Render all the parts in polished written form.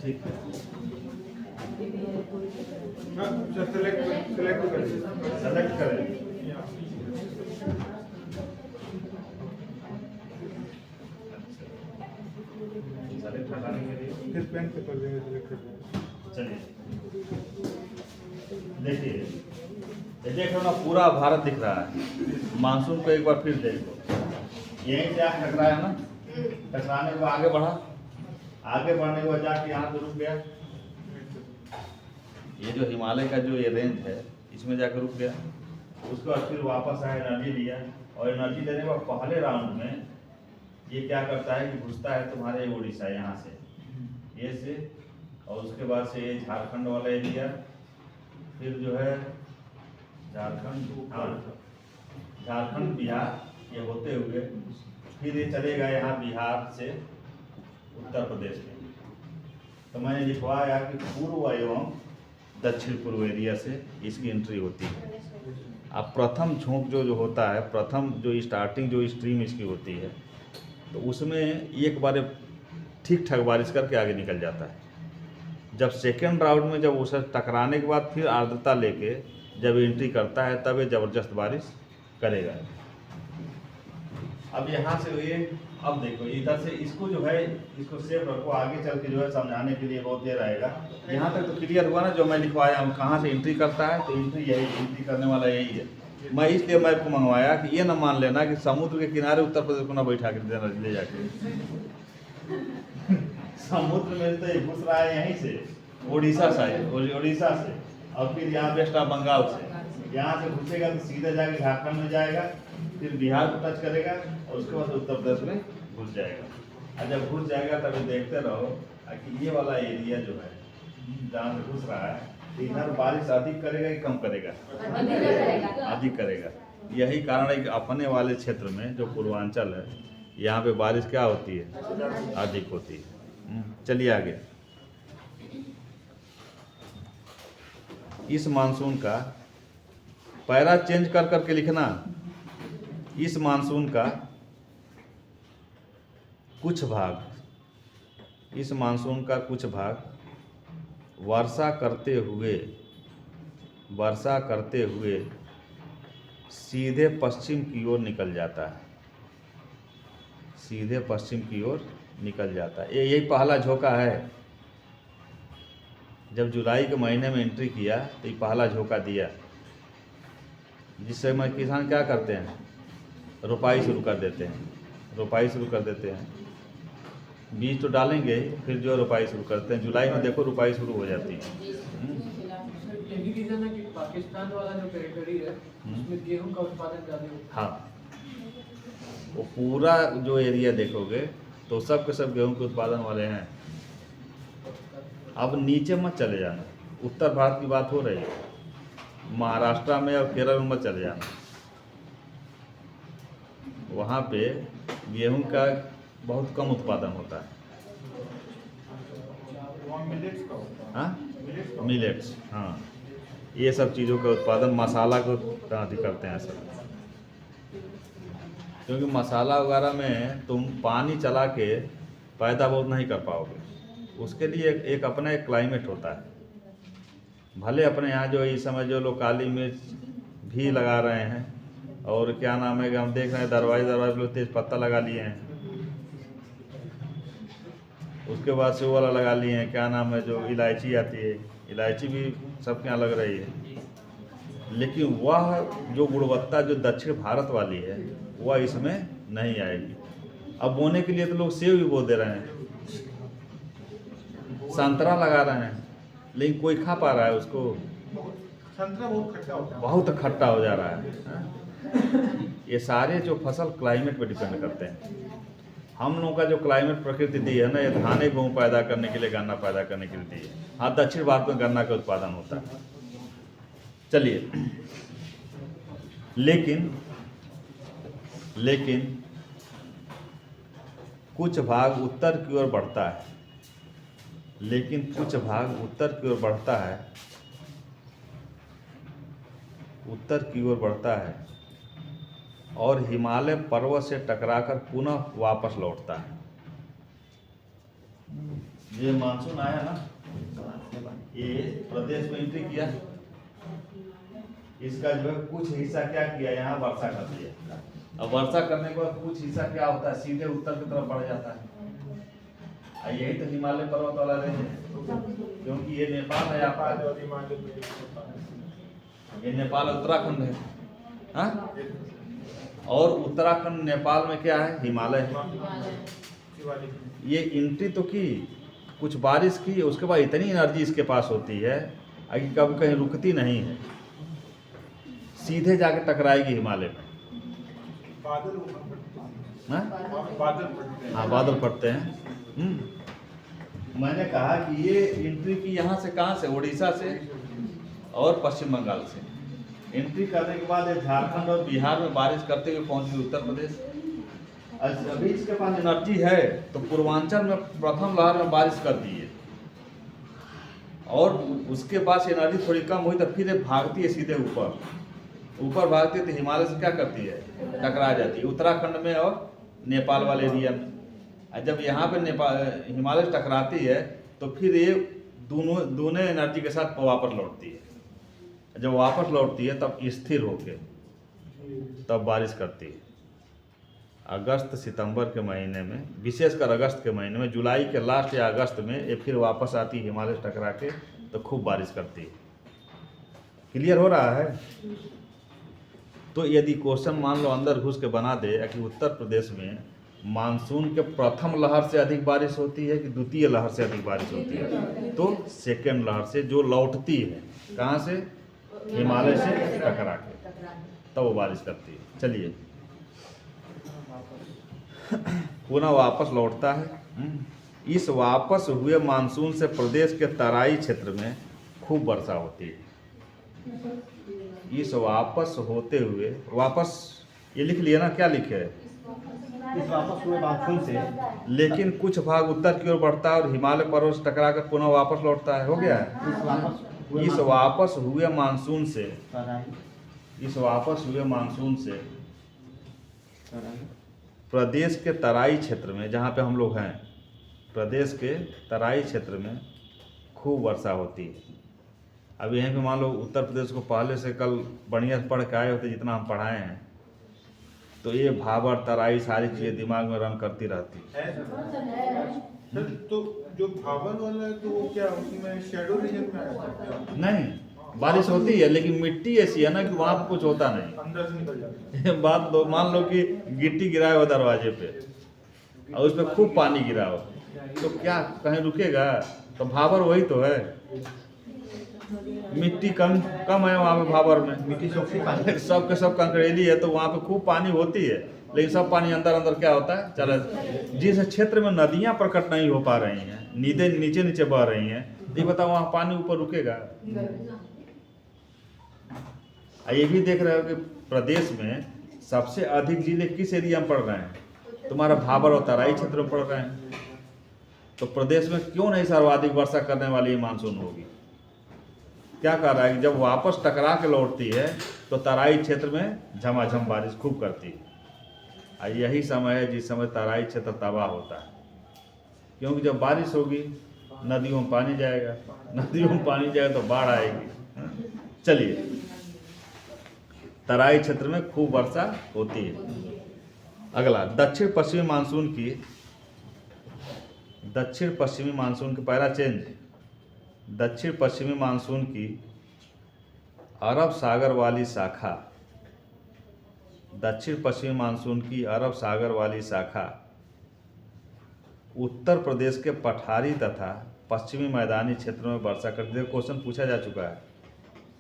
ठीक है। सेलेक्ट करें। सेलेक्ट हटाने के लिए किस बैंक से कर देंगे सिलेक्ट? चलिए देखिए, ये देख रहे हो ना, पूरा भारत दिख रहा है। मानसून को एक बार फिर देखो, यहीं से आके टकराया ना, टकराने को आगे बढ़ा, आगे बढ़ने के बाद जाके यहाँ पे रुक गया। ये जो हिमालय का जो ये रेंज है, इसमें जाकर रुक गया। उसके बाद फिर वापस आया, एनर्जी लिया, और एनर्जी लेने के बाद पहले राउंड में ये क्या करता है कि घुसता है तुम्हारे उड़ीसा यहाँ से, ये से, और उसके बाद से ये झारखंड वाला एरिया, फिर जो है झारखंड, हाँ झारखंड बिहार, ये होते हुए फिर ये चलेगा यहाँ बिहार से उत्तर प्रदेश में। तो मैंने लिखवाया कि पूर्व एवं दक्षिण पूर्व एरिया से इसकी एंट्री होती है। अब प्रथम झोंक जो होता है, प्रथम जो स्टार्टिंग जो स्ट्रीम इसकी होती है, तो उसमें एक बार ठीक ठाक बारिश करके आगे निकल जाता है। जब सेकेंड राउंड में जब उसे टकराने के बाद फिर आर्द्रता लेके जब एंट्री करता है, तब ये ज़बरदस्त बारिश करेगा। अब यहाँ से ये, अब देखो इधर से इसको जो है, इसको सेव रखो, आगे चल के जो है समझाने के लिए बहुत देर आएगा। यहाँ तक तो क्लियर हुआ ना जो मैं लिखवाया हूँ, कहाँ से एंट्री करता है, तो एंट्री यही, एंट्री करने वाला यही है। मैं इसलिए मैप को मंगवाया कि ये ना मान लेना कि समुद्र के किनारे उत्तर प्रदेश को ना बैठा के देना ले जाके समुद्र में तो ये घुस रहा है यहीं से, उड़ीसा साइड, उड़ीसा से, और फिर यहाँ वेस्ट ऑफ बंगाल से, यहाँ से घुसेगा तो सीधे जाके झारखंड में जाएगा, फिर बिहार को टच करेगा, और उसके बाद उत्तर प्रदेश में घुस जाएगा। और जब घुस जाएगा तब देखते रहो कि ये वाला एरिया जो है जहाँ से घुस रहा है, इधर बारिश अधिक करेगा कि कम करेगा? अधिक करेगा। यही कारण है कि अपने वाले क्षेत्र में जो पूर्वांचल है, यहाँ पे बारिश क्या होती है? अधिक होती है। चलिए आगे। इस मानसून का पैरा चेंज कर करके लिखना। इस मानसून का कुछ भाग, इस मानसून का कुछ भाग वर्षा करते हुए सीधे पश्चिम की ओर निकल जाता है, सीधे पश्चिम की ओर निकल जाता है। यही पहला झोंका है। जब जुलाई के महीने में एंट्री किया तो ये पहला झोंका दिया, जिससे मैं किसान क्या करते हैं, रोपाई शुरू कर देते हैं, रोपाई शुरू कर देते हैं। बीज तो डालेंगे, फिर जो रोपाई शुरू करते हैं। जुलाई में देखो रोपाई शुरू हो जाती है। यही रीजन है कि पाकिस्तान वाला जो टेरिटरी है उसमें गेहूं का उत्पादन ज़्यादा होता है। हाँ, वो पूरा जो एरिया देखोगे तो सब के सब गेहूं के उत्पादन वाले हैं। अब नीचे मत चले जाना, उत्तर भारत की बात हो रही है, महाराष्ट्र में और केरल में मत चले जाना। वहाँ पे गेहूं का बहुत कम उत्पादन होता है। हाँ, मिलेट्स, हाँ, ये सब चीज़ों का उत्पादन, मसाला को अधिक करते हैं सब, क्योंकि मसाला वगैरह में तुम पानी चला के पैदा बहुत नहीं कर पाओगे। उसके लिए एक अपना एक क्लाइमेट होता है। भले अपने यहाँ जो इस समय जो लोग काली मिर्च भी लगा रहे हैं, और क्या नाम है कि हम देख रहे हैं दरवाई लोग तेज पत्ता लगा लिए हैं, उसके बाद से वो वाला लगा लिए हैं, क्या नाम है जो इलायची आती है, इलायची भी सबके यहाँ लग रही है। लेकिन वह जो गुणवत्ता जो दक्षिण भारत वाली है वह इसमें नहीं आएगी। अब बोने के लिए तो लोग सेब भी बो दे रहे हैं, संतरा लगा रहे हैं, लेकिन कोई खा पा रहा है उसको? संतरा बहुत खट्टा होता है, बहुत खट्टा हो जा रहा है। ये सारे जो फसल क्लाइमेट पर डिपेंड करते हैं। हम लोगों का जो क्लाइमेट प्रकृति दी है ना, ये धाने गेहूँ पैदा करने के लिए, गन्ना पैदा करने के लिए दी है। हाँ, दक्षिण भारत में गन्ना का उत्पादन होता है। चलिए, लेकिन कुछ भाग उत्तर की ओर बढ़ता है, लेकिन कुछ भाग उत्तर की ओर बढ़ता है, उत्तर की ओर बढ़ता है और हिमालय पर्वत से टकराकर पुनः वापस लौटता है। ये मानसून आया ना, ये प्रदेश में एंट्री किया, इसका जो है कुछ हिस्सा क्या किया, यहाँ वर्षा कर दिया। अब वर्षा करने के बाद कुछ हिस्सा क्या होता है, सीधे उत्तर की तरफ बढ़ जाता है। यही तो हिमालय पर्वत वाला रेंज है, क्योंकि ये नेपाल है आपका, और हिमालय में ये नेपाल उत्तराखंड है, हाँ? और उत्तराखंड नेपाल में क्या है, हिमालय है। ये एंट्री तो की, कुछ बारिश की, उसके बाद इतनी एनर्जी इसके पास होती है कि कभी कहीं रुकती नहीं है, सीधे जाके टकराएगी हिमालय में। बादल ऊपर फटते हैं। हाँ? बादल फटते हैं। हाँ, बादल फटते हैं। मैंने कहा कि ये एंट्री की यहाँ से, कहाँ से, उड़ीसा से और पश्चिम बंगाल से एंट्री करने के बाद ये झारखंड और बिहार में बारिश करते हुए पहुंच गई उत्तर प्रदेश। अभी इसके पास एनर्जी है तो पूर्वांचल में प्रथम लहर में बारिश कर दी है, और उसके बाद से एनर्जी थोड़ी कम हुई तो फिर ये भागती है सीधे ऊपर भागती है, तो हिमालय से क्या करती है, टकरा जाती है उत्तराखंड में और नेपाल वाले एरिया में। जब यहाँ पे नेपाल हिमालय से टकराती है तो फिर ये दोनों एनर्जी के साथ वापस लौटती है। जब वापस लौटती है तब स्थिर होके तब बारिश करती है। अगस्त सितंबर के महीने में, विशेषकर अगस्त के महीने में, जुलाई के लास्ट या अगस्त में ये फिर वापस आती है हिमालय से टकरा के, तो खूब बारिश करती है। क्लियर हो रहा है? तो यदि क्वेश्चन मान लो अंदर घुस के बना दे कि उत्तर प्रदेश में मानसून के प्रथम लहर से अधिक बारिश होती है कि द्वितीय लहर से अधिक बारिश होती है, तो सेकेंड लहर से जो लौटती है, कहाँ से, हिमालय से टकरा के, तब वो बारिश करती है। चलिए, पुनः वापस लौटता है। इस वापस हुए मानसून से प्रदेश के तराई क्षेत्र में खूब वर्षा होती है। इस वापस होते हुए, वापस ये लिख लिया ना, क्या लिखे है, इस वापस हुए मानसून से, लेकिन कुछ भाग उत्तर की ओर बढ़ता है और हिमालय पर्वत से टकरा कर पुनः वापस लौटता है। हो गया है? इस वापस हुए मानसून से, इस वापस हुए मानसून से प्रदेश के तराई क्षेत्र में, जहाँ पे हम लोग हैं, प्रदेश के तराई क्षेत्र में खूब वर्षा होती है। अब यहीं पे मान लो उत्तर प्रदेश को पहले से कल बढ़िया से पढ़ के आए होते, जितना हम पढ़ाए हैं, तो ये भाबर तराई सारी चीज़ें दिमाग में रन करती रहती है सर। तो जो भावर वाला है तो वो क्या उसमें शैडो रीजन में आता है? नहीं, बारिश होती है लेकिन मिट्टी ऐसी है ना कि वहाँ पे कुछ होता नहीं, अंदर से निकल जाता है। बात लो, मान लो कि गिट्टी गिराए हो दरवाजे पे और उस पर खूब पानी गिरा हो, तो क्या कहीं रुकेगा? तो भाबर वही तो है, मिट्टी कम है वहाँ पे भाबर में, मिट्टी सोखी पानी, सब के सब कंकरेली है, तो वहाँ पे खूब पानी होती है, लेकिन सब पानी अंदर अंदर क्या होता है, चला। जिस क्षेत्र में नदियाँ प्रकट नहीं हो पा रही हैं, नीचे नीचे बह रही हैं, ये बताओ वहाँ पानी ऊपर रुकेगा? ये भी देख रहे हो कि प्रदेश में सबसे अधिक जिले किस एरिया में पड़ रहे हैं, तुम्हारा भाबर और तराई क्षेत्र में पड़ रहे हैं। तो प्रदेश में क्यों नहीं सर्वाधिक वर्षा करने वाली ये मानसून होगी? क्या कर रहा है कि जब वापस टकरा के लौटती है तो तराई क्षेत्र में झमाझम बारिश खूब करती है। यही समय है जिस समय तराई क्षेत्र तबाह होता है, क्योंकि जब बारिश होगी नदियों में पानी जाएगा, नदियों में पानी जाएगा तो बाढ़ आएगी। चलिए, तराई क्षेत्र में खूब वर्षा होती है। अगला, दक्षिण पश्चिमी मानसून की, दक्षिण पश्चिमी मानसून की पहला चेंज, दक्षिण पश्चिमी मानसून की अरब सागर वाली शाखा, दक्षिण पश्चिमी मानसून की अरब सागर वाली शाखा उत्तर प्रदेश के पठारी तथा पश्चिमी मैदानी क्षेत्रों में वर्षा करती है। क्वेश्चन पूछा जा चुका है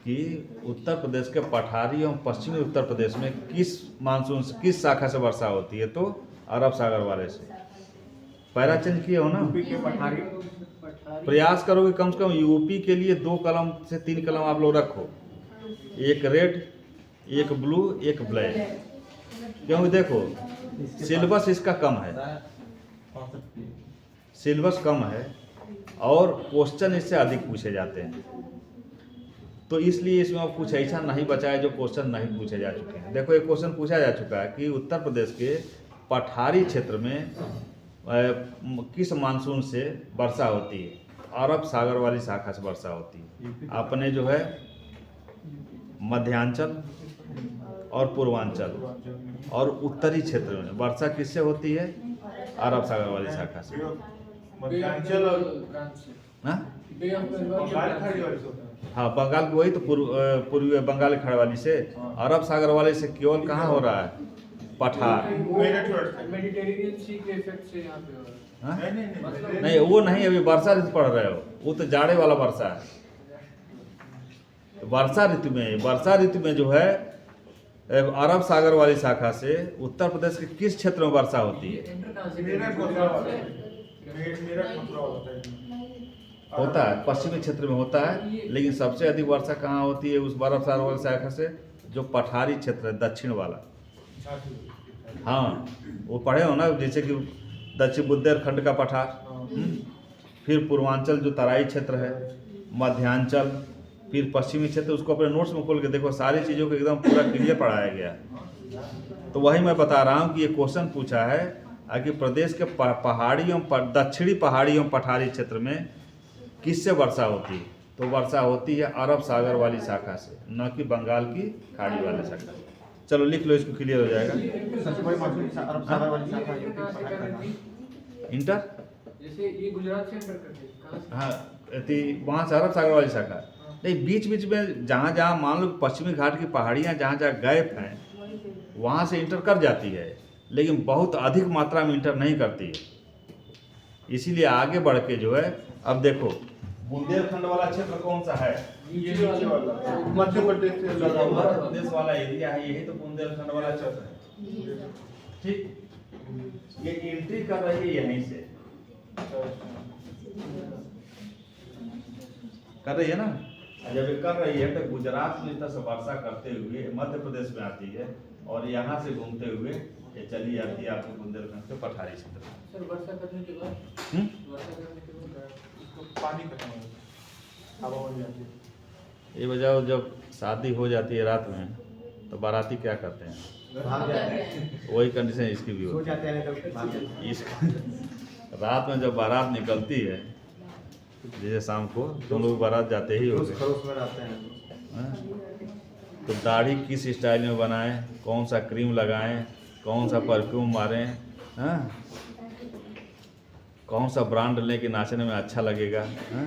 कि उत्तर प्रदेश के पठारी एवं पश्चिमी उत्तर प्रदेश में किस मानसून से, किस शाखा से वर्षा होती है, तो अरब सागर वाले से। पहला चेंज किए हो ना, यूपी के पठारी, प्रयास करो कि कम से कम यूपी के लिए 2 कलम से 3 कलम आप लोग रखो, एक रेड, एक ब्लू, एक ब्लैक, क्योंकि देखो सिलेबस इसका कम है, सिलेबस कम है और क्वेश्चन इससे अधिक पूछे जाते हैं, तो इसलिए इसमें अब कुछ ऐसा नहीं बचा है जो क्वेश्चन नहीं पूछे जा चुके हैं। देखो एक क्वेश्चन पूछा जा चुका है कि उत्तर प्रदेश के पठारी क्षेत्र में किस मानसून से वर्षा होती है? अरब सागर वाली शाखा से वर्षा होती है। अपने जो है मध्यांचल और पूर्वांचल और उत्तरी क्षेत्र में वर्षा किससे होती है? अरब सागर वाली शाखा से। मध्यांचल और हाँ बंगाल खाड़ी वाले से होता है। हाँ, बंगाल की वही तो पूर्वी बंगाल की खाड़ी वाली से। अरब सागर वाले से केवल कहाँ हो रहा है? पठार। मेडिटेरेनियन सी के इफेक्ट से यहाँ पे हो रहा है। हाँ? नहीं नहीं, वो नहीं, अभी वर्षा ऋतु पढ़ रहे हो, वो तो जाड़े वाला वर्षा है। वर्षा ऋतु में जो है अरब सागर वाली शाखा से उत्तर प्रदेश के किस क्षेत्र में वर्षा होती है? मेरठ मथुरा वाला है। मेरठ मथुरा होता है। होता है, पश्चिमी क्षेत्र में होता है, लेकिन सबसे अधिक वर्षा कहाँ होती है उस अरब सागर वाली शाखा से? जो पठारी क्षेत्र है, दक्षिण वाला। हाँ, वो पढ़े हो ना, जैसे कि दक्षिण बुंदेलखंड का पठार, फिर पूर्वांचल जो तराई क्षेत्र है, मध्यांचल, फिर पश्चिमी क्षेत्र। उसको अपने नोट्स में खोल के देखो, सारी चीज़ों को एकदम पूरा क्लियर पढ़ाया गया है। तो वही मैं बता रहा हूँ कि ये क्वेश्चन पूछा है कि प्रदेश के पहाड़ियों पर, दक्षिणी पहाड़ियों पठारी क्षेत्र में किससे वर्षा होती है? तो वर्षा होती है अरब सागर वाली शाखा से, न कि बंगाल की खाड़ी वाली शाखा से। चलो लिख लो, इसको क्लियर हो जाएगा। सबसे बड़ी मानसून अरब सागर वाली शाखा यूपी कहाँ से पठार कर का रही थी? इंटर, जैसे ये गुजरात से एंटर करते हैं, कहाँ से? हाँ, वहाँ से अरब सागर वाली शाखा। नहीं, बीच बीच में जहाँ जहाँ मान लो पश्चिमी घाट की पहाड़ियाँ जहाँ जहाँ गैप हैं, वहाँ से इंटर कर जाती है, लेकिन बहुत अधिक मात्रा में इंटर नहीं करती है। इसीलिए आगे बढ़ के जो है, अब देखो बुंदेलखंड वाला क्षेत्र कौन सा है? ये नीचे वाला मध्य प्रदेश से लगा हुआ मध्य है। प्रदेश वाला एरिया है, यही तो बुंदेलखंड वाला क्षेत्र है। ठीक, ये एंट्री कर रही है यहीं से, कर रही है ना। जब ये कर रही है तो गुजरात में इस तरह से वर्षा करते हुए मध्य प्रदेश में आती है, और यहाँ से घूमते हुए ये चली जाती है आपके बुंदेलखंड के पठारी क्षेत्र में। सर वर्षा करने के बाद हम्म? वर्षा करने के बाद इसको पानी खत्म हो जाता है, हवा बन जाती है। ये वजह, जब शादी हो जाती है रात में तो बाराती क्या करते हैं? भाग जाते हैं, वही कंडीशन इसकी भी सो होती जाते हैं तो भाग जाते हैं। है। इस रात में जब बारात निकलती है, जैसे शाम को तुम लोग बारात जाते ही खरोस होगे, खरोस में रहते हैं। हाँ? तो दाढ़ी किस स्टाइल में बनाएं, कौन सा क्रीम लगाएं, कौन सा परफ्यूम मारें, हाँ? कौन सा ब्रांड लें कि नाचने में अच्छा लगेगा, हाँ?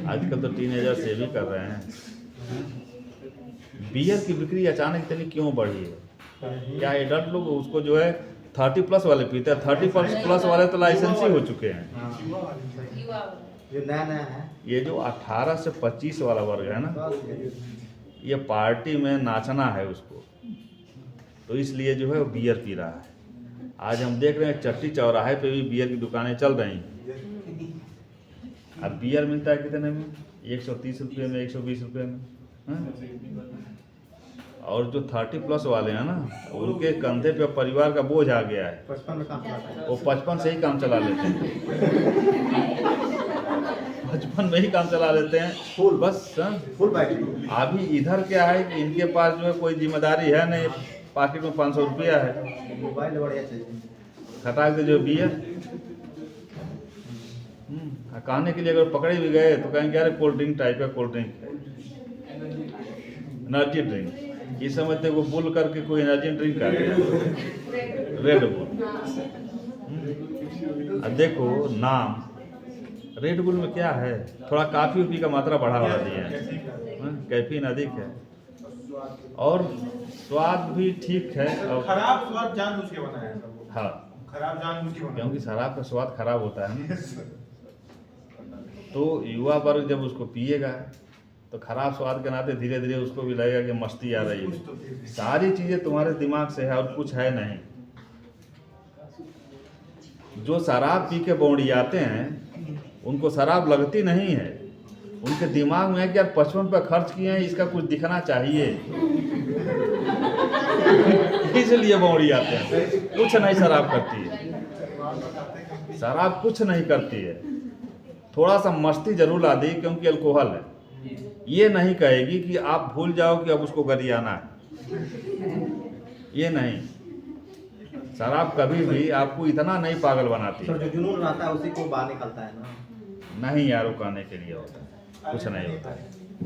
आजकल तो टीनेजर से भी कर रहे हैं। बियर की बिक्री अचानक इतनी क्यों बढ़ी है? क्या एडल्ट लोग उसको जो है 30+ वाले पीते हैं? 30+ वाले तो लाइसेंस ही हो चुके हैं। जो नया नया है, ये जो 18 से 25 वाला वर्ग है ना, बस ये पार्टी में नाचना है उसको, तो इसलिए जो है वो बियर पी रहा है। आज हम देख रहे हैं चट्टी चौराहे पे भी बियर की दुकानें चल रही हैं। अब बियर मिलता है कितने में? 130 रुपये में, 120 रुपये में, हाँ? और जो 30+ वाले हैं ना, उनके कंधे पे परिवार का बोझ आ गया है। 55 में काम चलाता है। वो 55 से ही काम चला लेते हैं। 55 में ही काम चला लेते हैं फुल, बस, हाँ? Full bike. अभी इधर क्या है कि इनके पास जो है कोई जिम्मेदारी है नहीं, पॉकेट में 500 रुपया है, मोबाइल बढ़िया चाहिए। खटाक दे जो बियर। कहने के लिए अगर पकड़े भी गए तो कहेंगे अरे कोल्ड ड्रिंक टाइप का कोल्ड ड्रिंक है, एनर्जी ड्रिंक। ये समझते वो बुल करके कोई एनर्जी ड्रिंक कर रेड बुल। अब देखो नाम रेड बुल में क्या है, थोड़ा काफी उपी का मात्रा बढ़ा दिया है, कैफीन अधिक है और स्वाद भी ठीक है। और खराब स्वाद जानबूझ के बनाया है सब। हाँ, खराब जानबूझ के बनाया क्योंकि शराब का स्वाद खराब होता है ना, तो युवा वर्ग जब उसको पिएगा तो खराब स्वाद के नाते धीरे धीरे उसको भी लगेगा कि मस्ती आ रही है। सारी चीजें तुम्हारे दिमाग से है और कुछ है नहीं। जो शराब पी के बौड़ियाते हैं उनको शराब लगती नहीं है, उनके दिमाग में है कि यार 55 पे खर्च किए हैं, इसका कुछ दिखना चाहिए, इसलिए बौड़ियाते हैं। कुछ नहीं शराब करती है, शराब कुछ नहीं करती है, थोड़ा सा मस्ती जरूर ला दी क्योंकि अल्कोहल है। ये नहीं कहेगी कि आप भूल जाओ कि अब उसको गरियाना है, ये नहीं। शराब कभी भी आपको इतना नहीं पागल बनाती सर जो जुनून रहता है उसी को बाहर निकलता है ना। नहीं यार, रुकाने के लिए होता है, कुछ नहीं होता है।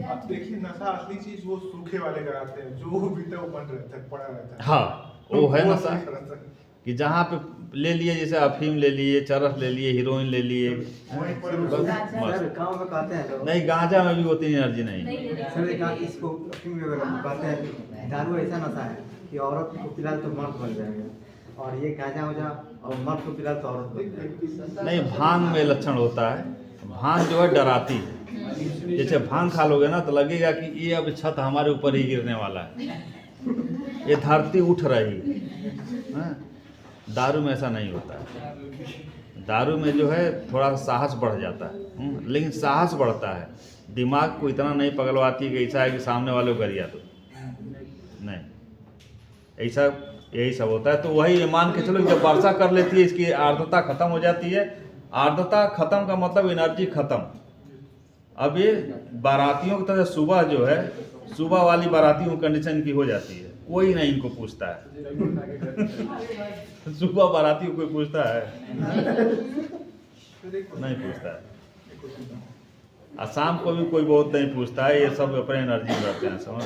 आप देखिए नशा असली चीज वो सूखे वाले कराते हैं, जो बीता वो बन रहता है, पड़ा रहता है। हाँ, वो है नशा असली रहता है। कि जहाँ पे ले लिए, जैसे अफीम ले लिए, चरस ले लिए, हीरोइन ले लिए, वहीं पर बस सर मस्त। गाँव में कहते हैं लोग। नहीं, गांजा में भी उतनी एनर्जी नहीं। सर इसको अफीम वगैरह कहते हैं। दारू ऐसा नशा है कि औरत को पिला तो मर्द बन जाएगा, और ये गांजा वांजा और मर्द को पिला तो औरत बन जाएगा। नहीं, भांग में लक्षण होता है, भांग जो है डराती है। जैसे भांग खा लोगे ना तो लगेगा कि ये अब छत हमारे ऊपर ही गिरने वाला है, ये धरती उठ रही है। दारू में ऐसा नहीं होता है। दारू में जो है थोड़ा साहस बढ़ जाता है, लेकिन साहस बढ़ता है, दिमाग को इतना नहीं पगलवाती कि ऐसा है कि सामने वाले को गरिया दो, नहीं, ऐसा यही सब होता है। तो वही मान के चलो, जब वर्षा कर लेती है, इसकी आर्द्रता खत्म हो जाती है। आर्द्रता खत्म का मतलब एनर्जी खत्म। अब ये बारातियों की तरह सुबह जो है, सुबह वाली बारातियों कंडीशन की हो जाती है, कोई नहीं इनको पूछता है। सुबह बारातियों कोई पूछता है? नहीं पूछता है। और शाम को भी कोई बहुत नहीं पूछता है, ये सब अपने एनर्जी में रहते हैं, समझ।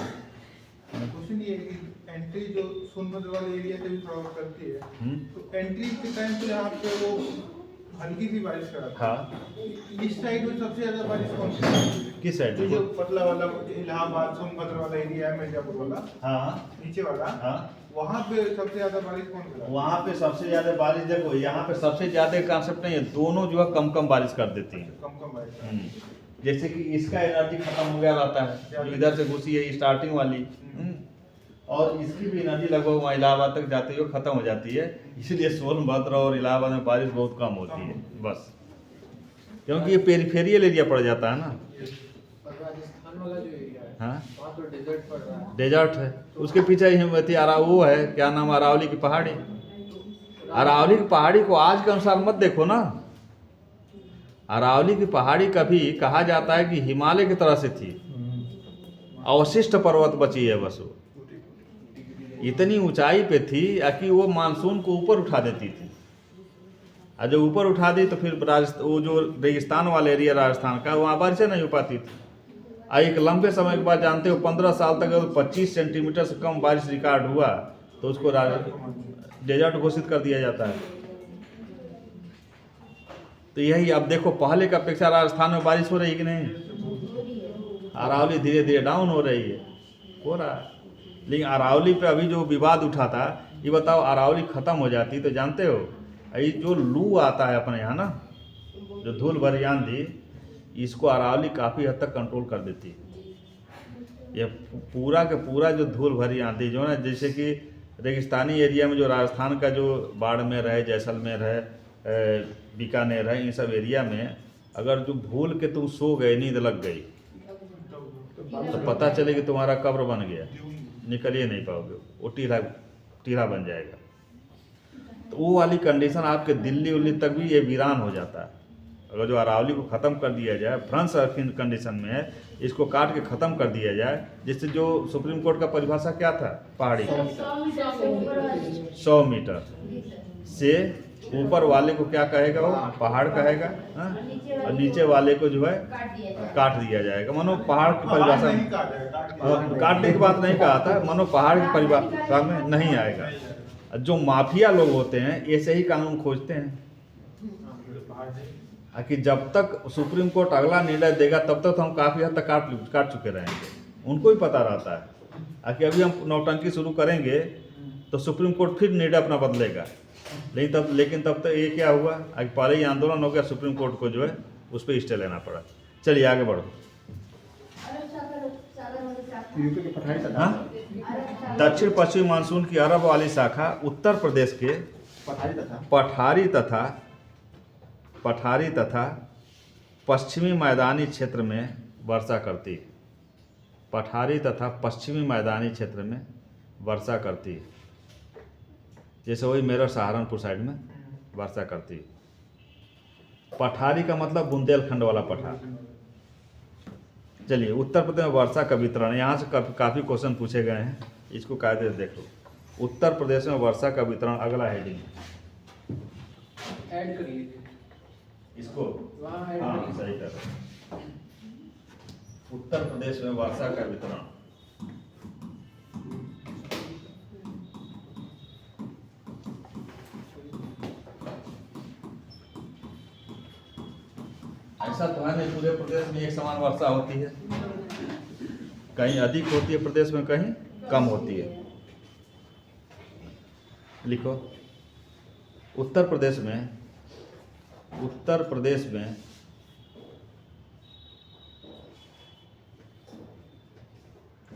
क्वेश्चन ये है कि एंट्री जो सोनभद्र वाले एरिया से भी प्रॉब्लम करती है, तो एंट्री के टाइम पे यहाँ पे वो हल्की सी बारिश कराता है। हाँ, इस साइड में सबसे ज्यादा बारिश कौन सी है? किस साइड? जो पतला वाला इलाहाबाद सोनभद्र वाला एरिया है, मिर्जापुर वाला, हाँ नीचे वाला, हाँ, वहाँ पे सबसे ज्यादा बारिश कौन कराता है? वहाँ पे सबसे ज्यादा बारिश, देखो यहाँ पे सबसे ज्यादा कंसेप्ट नहीं है, दोनों जो है कम कम बारिश कर देती है। कम बारिश। जैसे कि इसका एनर्जी खत्म हो गया रहता है, जो इधर से घुसी है स्टार्टिंग वाली, और इसकी भी एनर्जी लगभग वहाँ इलाहाबाद तक जाते हुए खत्म हो जाती है। इसलिए सोनभद्र और इलाहाबाद में बारिश बहुत कम होती है, बस क्योंकि ये पेरिफेरियल एरिया पड़ जाता है ना। राजस्थान वाला जो एरिया है, हाँ, वहाँ तो डेजर्ट पड़ रहा है। डेजर्ट है, उसके पीछे हिमवती वो है, क्या नाम, अरावली की पहाड़ी। अरावली की पहाड़ी को आज के अनुसार मत देखो ना। अरावली की पहाड़ी कभी कहा जाता है कि हिमालय की तरह से थी, अवशिष्ट पर्वत बची है बस। वो इतनी ऊंचाई पे थी कि वो मानसून को ऊपर उठा देती थी, और जब ऊपर उठा दी तो फिर वो जो रेगिस्तान वाला एरिया राजस्थान का, वहाँ बारिशें नहीं हो पाती थी। एक लंबे समय के बाद, जानते हो 15 साल तक अगर 25 सेंटीमीटर से कम बारिश रिकॉर्ड हुआ तो उसको डेजर्ट घोषित कर दिया जाता है। तो यही अब देखो, पहले की अपेक्षा राजस्थान में बारिश हो रही कि नहीं? अरावली धीरे धीरे डाउन हो रही है, हो रहा है। लेकिन अरावली पे अभी जो विवाद उठा था, ये बताओ, अरावली खत्म हो जाती तो जानते हो, ये जो लू आता है अपने यहाँ ना, जो धूल भरी आंधी, इसको अरावली काफ़ी हद तक कंट्रोल कर देती है। ये पूरा के पूरा जो धूल भरी आंधी जो है, जैसे कि रेगिस्तानी एरिया में जो राजस्थान का जो बाड़मेर है, जैसलमेर है, बीकानेर है, इन सब एरिया में अगर जो भूल के तुम सो गए, नींद लग गई, तो पता चले कि तुम्हारा कब्र बन गया, निकल ही नहीं पाओगे, वो टीला बन जाएगा। तो वो वाली कंडीशन आपके दिल्ली उल्ली तक भी ये वीरान हो जाता है। अगर जो अरावली को ख़त्म कर दिया जाए, फ्रंट कंडीशन में है, इसको काट के ख़त्म कर दिया जाए, जिससे जो सुप्रीम कोर्ट का परिभाषा क्या था, पहाड़ी 100 मीटर से ऊपर वाले को क्या कहेगा, वो पहाड़ कहेगा, और नीचे वाले को जो है काट दिया जाएगा। मानो पहाड़ की परिभाषा, काटने की बात नहीं कहा था, मानो पहाड़ की परिभाषा में नहीं आएगा। जो माफिया लोग होते हैं ऐसे ही कानून खोजते हैं कि जब तक सुप्रीम कोर्ट अगला निर्णय देगा तब तक हम काफ़ी हद तक काट चुके रहेंगे। उनको ही पता रहता है कि अभी हम नौटंकी शुरू करेंगे तो सुप्रीम कोर्ट फिर निर्णय अपना बदलेगा। लेकिन तब तक ये क्या हुआ, पहले ही आंदोलन हो गया, सुप्रीम कोर्ट को जो है उस पर स्टे लेना पड़ा। चलिए आगे बढ़ो। हाँ, दक्षिण पश्चिमी मानसून की अरब वाली शाखा उत्तर प्रदेश के पठारी तथा पश्चिमी मैदानी क्षेत्र में वर्षा करती है। पठारी तथा पश्चिमी मैदानी क्षेत्र में वर्षा करती है, जैसे वही मेरठ सहारनपुर साइड में वर्षा करती है। पठारी का मतलब बुंदेलखंड वाला पठार। चलिए, उत्तर प्रदेश में वर्षा का वितरण, यहाँ से काफ़ी क्वेश्चन पूछे गए हैं, इसको कायदे से देख लो। उत्तर प्रदेश में वर्षा का वितरण, अगला हेडिंग ऐड कर लीजिए इसको, वहाँ ऐड हाँ करिए। सही कर रहे। उत्तर प्रदेश में वर्षा का वितरण, ऐसा तो है नहीं पूरे प्रदेश में एक समान वर्षा होती है, कहीं अधिक होती है प्रदेश में, कहीं कम होती है। लिखो उत्तर प्रदेश में, उत्तर प्रदेश में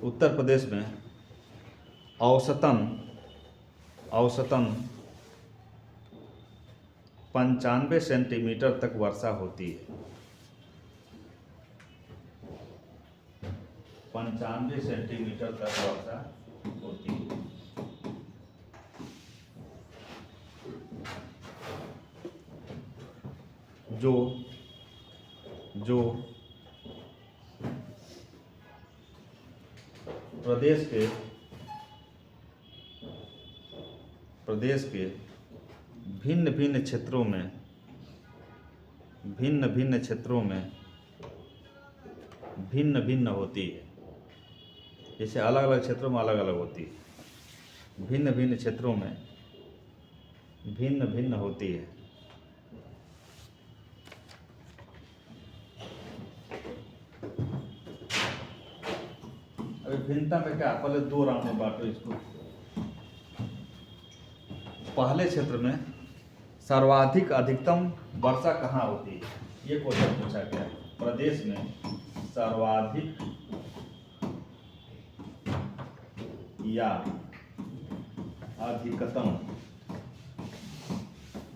उत्तर प्रदेश में औसतन 95 सेंटीमीटर तक वर्षा होती है। 95 सेंटीमीटर तक वर्षा होती है। जो प्रदेश के भिन्न भिन्न क्षेत्रों में भिन्न भिन्न होती है। जैसे अलग अलग क्षेत्रों में अलग अलग होती है, भिन्न भिन्न क्षेत्रों में भिन्न भिन्न होती है। अभी भिन्नता में क्या, पहले दो राउंड में बांटो इसको। पहले क्षेत्र में सर्वाधिक अधिकतम वर्षा कहाँ होती है, ये क्वेश्चन पूछा गया है। प्रदेश में सर्वाधिक या अधिकतम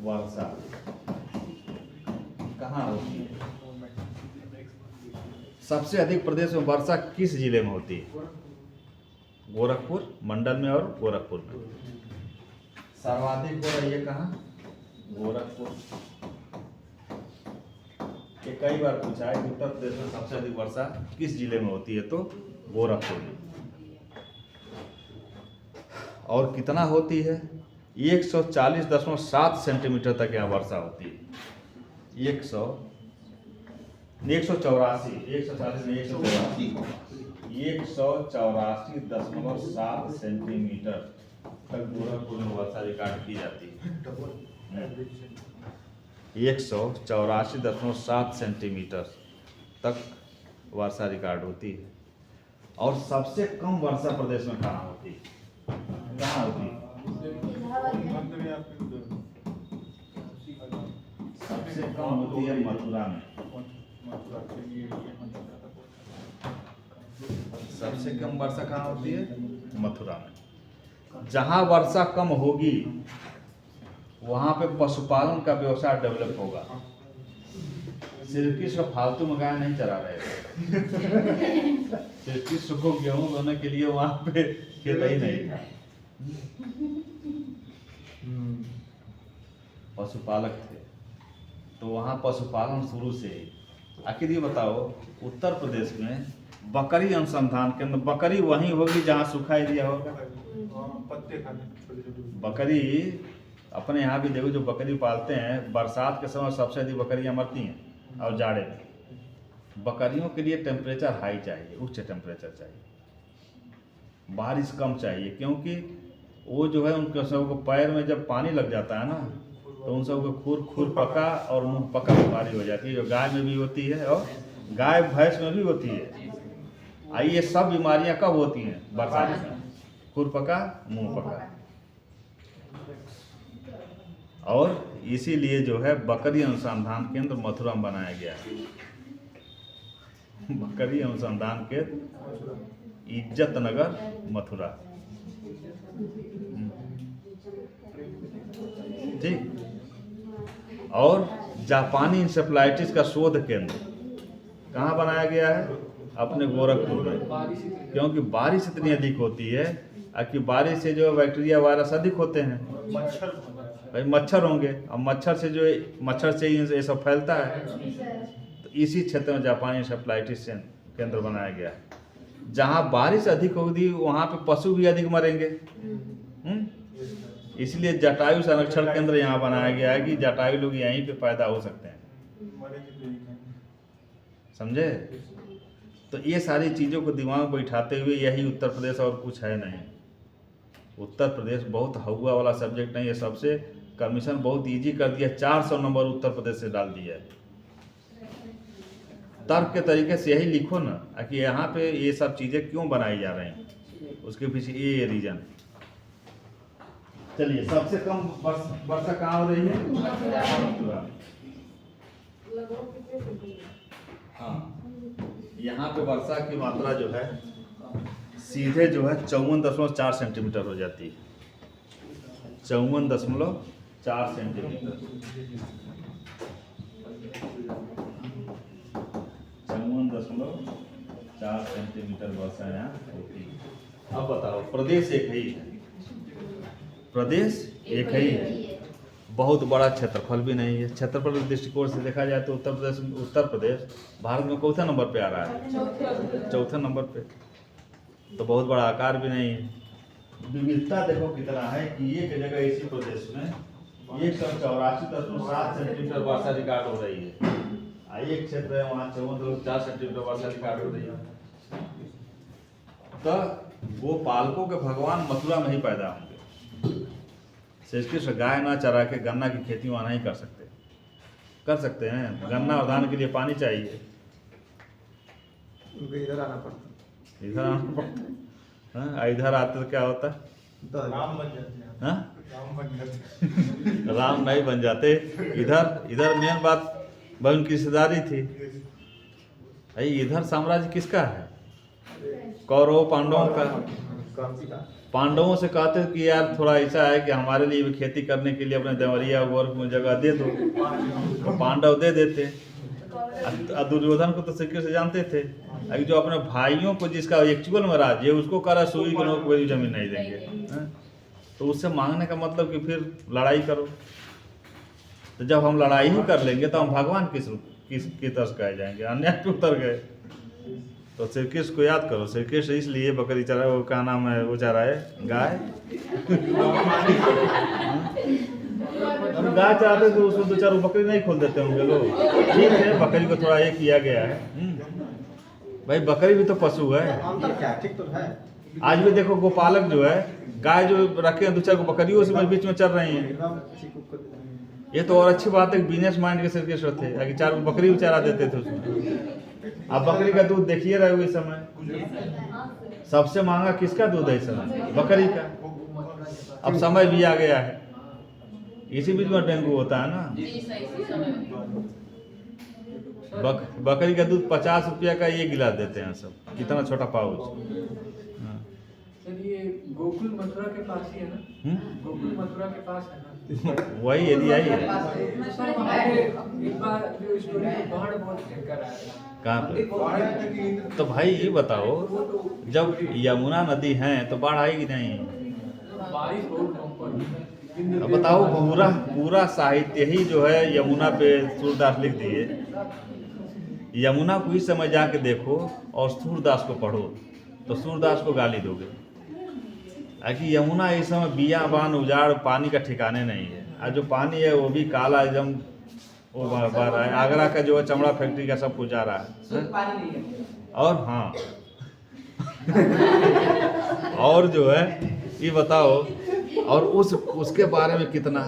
वर्षा कहाँ होती है? सबसे अधिक प्रदेश में वर्षा किस जिले में होती है? गोरखपुर मंडल में और गोरखपुर में। सर्वाधिक हो रही है कहाँ? गोरखपुर। ये कई बार पूछा है कि उत्तर प्रदेश में सबसे अधिक वर्षा किस जिले में होती है, तो गोरखपुर में। और कितना होती है? 140.7 सेंटीमीटर तक यहाँ वर्षा होती है। 184.7 सेंटीमीटर तक गोरखपुर में वर्षा रिकॉर्ड की जाती है। 184.7 सेंटीमीटर तक वर्षा रिकॉर्ड होती है। और सबसे कम वर्षा प्रदेश में कहाँ होती है? कहाँ होती है? सबसे कम होती है मथुरा में। सबसे कम वर्षा कहाँ होती है? मथुरा में। जहाँ वर्षा कम होगी वहाँ पे पशुपालन का व्यवसाय डेवलप होगा। श्री कृष्ण फालतू में गाय नहीं चरा रहे थे। श्री कृष्ण को गेहूं बोने के लिए वहाँ पे खेत ही नहीं था। पशुपालक थे, तो वहाँ पशुपालन शुरू से ही। आखिर ये बताओ, उत्तर प्रदेश में बकरी अनुसंधान केंद्र, बकरी वहीं होगी जहाँ सूखा एरिया होगा। पत्ते खाने छोटे-छोटे। बकरी अपने यहाँ भी देखो, जो बकरी पालते हैं बरसात के समय सबसे अधिक बकरियाँ मरती हैं और जाड़े में। बकरियों के लिए टेम्परेचर हाई चाहिए, उच्च टेम्परेचर चाहिए, बारिश कम चाहिए, क्योंकि वो जो है उनके सबको पैर में जब पानी लग जाता है ना, तो उन सबको खुर पका और मुंह पका बीमारी हो जाती है, जो गाय में भी होती है और गाय भैंस में भी होती है। ये सब बीमारियां कब होती हैं? बरसात में। खुर पका, मुंह पका। और इसीलिए जो है बकरी अनुसंधान केंद्र मथुरा में बनाया गया है। बकरी अनुसंधान केंद्र इज्जत नगर मथुरा। ठीक। और जापानी इंसेफ्लाइटिस का शोध केंद्र कहाँ बनाया गया है? अपने गोरखपुर में। क्योंकि बारिश इतनी अधिक होती है कि बारिश से जो बैक्टीरिया वायरस अधिक होते हैं, भाई मच्छर होंगे, अब मच्छर से ही ये सब फैलता है। तो इसी क्षेत्र में जापानी इंसेफ्लाइटिस केंद्र बनाया गया है। जहाँ बारिश अधिक होगी वहाँ पे पशु भी अधिक मरेंगे, इसलिए जटायु संरक्षण केंद्र यहाँ बनाया गया है कि जटायु लोग यहीं पे पैदा हो सकते हैं, समझे। तो ये सारी चीज़ों को दिमाग में बैठाते हुए यही उत्तर प्रदेश और कुछ है नहीं। उत्तर प्रदेश बहुत हवा वाला सब्जेक्ट नहीं है, सबसे कमीशन बहुत इजी कर दिया, 400 नंबर उत्तर प्रदेश से डाल दिया है। तर्क के तरीके से यही लिखो ना कि यहाँ पे ये सब चीज़ें क्यों बनाई जा रही हैं, उसके पीछे ये रीजन। चलिए, सबसे कम वर्षा कहाँ हो रही है? हाँ, यहाँ पे वर्षा की मात्रा जो है सीधे जो है 54.4 सेंटीमीटर हो जाती है। 54.4 सेंटीमीटर, 54.4 सेंटीमीटर वर्षा यहाँ होती है। अब बताओ, प्रदेश एक ही है, प्रदेश एक ही है, बहुत बड़ा क्षेत्रफल भी नहीं है। क्षेत्रफल के दृष्टिकोण से देखा जाए तो उत्तर प्रदेश भारत में कौथा नंबर पे आ रहा है? चौथा नंबर पे। तो बहुत बड़ा आकार भी नहीं है। विविधता देखो कितना है कि एक जगह इसी प्रदेश में 184.7 सेंटीमीटर वर्षा रिकॉर्ड हो रही है, एक क्षेत्र है वहाँ 54.4 सेंटीमीटर वर्षा रिकॉर्ड हो रही है। तो वो पालकों के भगवान मथुरा में ही पैदा होंगे। श्री कृष्ण गाय ना चरा के गन्ना की खेती वहाँ नहीं कर सकते। कर सकते हैं? गन्ना और धान के लिए पानी चाहिए, इधर आना पड़ता, इधर आना पड़ता है। इधर आते तो क्या होता है? राम बन जाते हैं। हाँ? राम बन जाते हैं। राम नहीं बन जाते। इधर मेन बात भाई उनकी रिश्तेदारी थी। भाई इधर साम्राज्य किसका है? कौरव पांडवों का। पांडवों से कहते कि यार थोड़ा ऐसा है कि हमारे लिए भी खेती करने के लिए अपने देवरिया वर्ग में जगह दे दो, तो पांडव दे देते। दुर्योधन को तो श्री कृष्ण जानते थे, अभी जो अपने भाइयों को जिसका एक्चुअल में राज्य है उसको करा सुई के लोग कोई जमीन नहीं देंगे, तो उससे मांगने का मतलब कि फिर लड़ाई करो। तो जब हम लड़ाई ही कर लेंगे तो हम भगवान किस तरह कहे जाएंगे? अन्याय पे उतर गए। तो श्री कृष्ण को याद करो, श्री कृष्ण इसलिए बकरी चरा, वो क्या नाम है, वो चरा है गाय। हम गाय चराते तो उसमें 2-4 बकरी नहीं खोल देते होंगे लोग। ठीक है, बकरी को थोड़ा ये किया गया है। भाई बकरी भी तो पशु है। अंतर क्या ठीक तो है। आज भी देखो गोपालक जो है, गाय जो रखे हैं 2-4 बकरी उसमें बीच में चल रही हैं। ये तो और अच्छी बात है, बिजनेस माइंड के श्री कृष्ण थे, कि 4 बकरी भी चरा देते थे उसमें। अब बकरी का दूध देखिए रहे हो इस समय, सबसे महंगा किसका दूध है इस समय? बकरी का। अब समय भी आ गया है, इसी बीच में डेंगू होता है ना। बकरी का दूध 50 रुपया का ये गिलास देते हैं सब, कितना छोटा पाउच। सर ये गोकुल मथुरा के पास ही है ना? गोकुल मथुरा के पास है ना? वही एरिया ही है। एक बार जो स्टोरी में बाढ़ बहुत भयंकर आया, कहाँ पे? तो भाई ये बताओ, जब यमुना नदी है तो बाढ़ आएगी नहीं? बारिश बहुत कम पड़ी। अब बताओ, पूरा साहित्य ही जो है यमुना पे सूरदास लिख दिए। यमुना को इस समय जाके देखो और सूरदास को पढ़ो तो सूरदास को गाली दोगे कि यमुना इस समय बियाबान उजाड़ पानी का ठिकाने नहीं है। और जो पानी है वो भी काला एकदम वो बह रहा है। आगरा का जो है चमड़ा फैक्ट्री का सब कुछ जा रहा है। और हाँ और जो है ये बताओ, और उसके बारे में कितना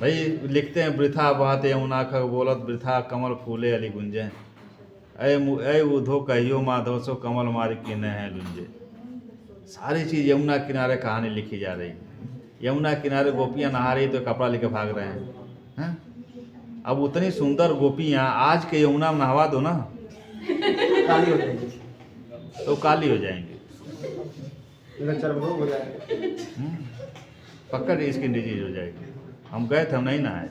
भाई लिखते हैं, वृथा बहते यमुना का बोलत वृथा कमल फूले अली गुंजे, ऐ उधो कहियो माधव सो कमल मारी की न है लुंजे। सारी चीज़ यमुना किनारे कहानी लिखी जा रही है। यमुना किनारे गोपियाँ नहा रही तो कपड़ा लेके भाग रहे हैं। अब उतनी सुंदर गोपियाँ आज के यमुना में नहवा दो ना, काली हो जाएगी, तो काली हो जाएंगे, चर्म रोग हो जाएगा, पक्का स्किन डिजीज हो जाएगी। हम गए थे, हम नहीं नहाए।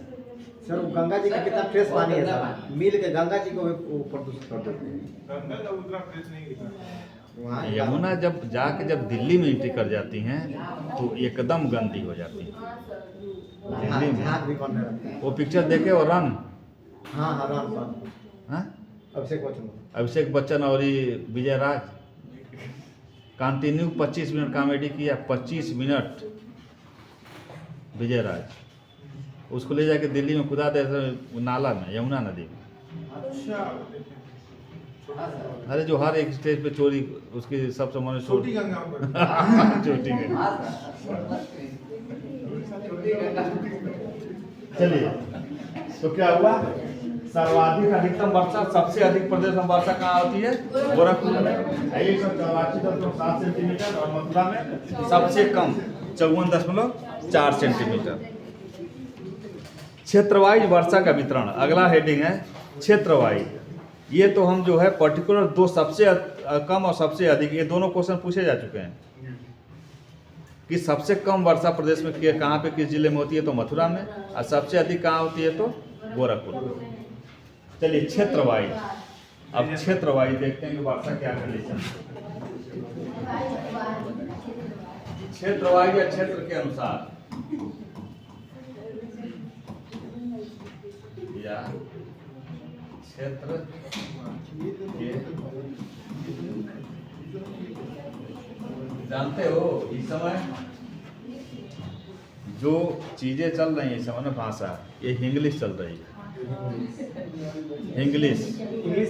सर गंगा जी का कितना फ्रेश पानी है सर, मिल के गंगा जी को भी प्रदूषित कर देते हैं। गंगा का उतना फ्रेश नहीं दिखा। यमुना जब दिल्ली में एंट्री कर जाती हैं तो एकदम गंदी हो जाती है दिल्ली में। झाग भी बनने लगता है। वो पिक्चर देखे और रन, हाँ रन हाँ? अभिषेक बच्चन और ये विजय राज, कंटिन्यू 25 मिनट कॉमेडी किया, 25 मिनट विजय राज। उसको ले जाके दिल्ली में खुदा दे नाला में, यमुना नदी में। अच्छा अरे जो हर एक स्टेज पे चोरी, उसकी सबसे मशहूर छोटी गंगा पर छोटी गंगा। चलिए, तो क्या हुआ, सर्वाधिक अधिकतम वर्षा, सबसे अधिक प्रदेश में वर्षा कहाँ होती है, गोरखपुर में 184.7 सेंटीमीटर, और मथुरा में सबसे कम 54.4 सेंटीमीटर। क्षेत्रवाइज वर्षा का वितरण, अगला हेडिंग है क्षेत्रवाइज। ये तो हम जो है पर्टिकुलर दो, सबसे कम और सबसे अधिक, ये दोनों क्वेश्चन पूछे जा चुके हैं कि सबसे कम वर्षा प्रदेश में कहाँ पे, किस जिले में होती है, तो मथुरा में, और सबसे अधिक कहाँ होती है, तो गोरखपुर में। चलिए क्षेत्रवाइज, अब क्षेत्रवाइज देखते हैं कि वर्षा क्या कंडीशन है। क्षेत्रवाइज या क्षेत्र के अनुसार, या क्षेत्र के, जानते हो इस समय जो चीजें चल रही हैं इस समय ना, भाषा, ये इंग्लिश चल रही है। इंग्लिश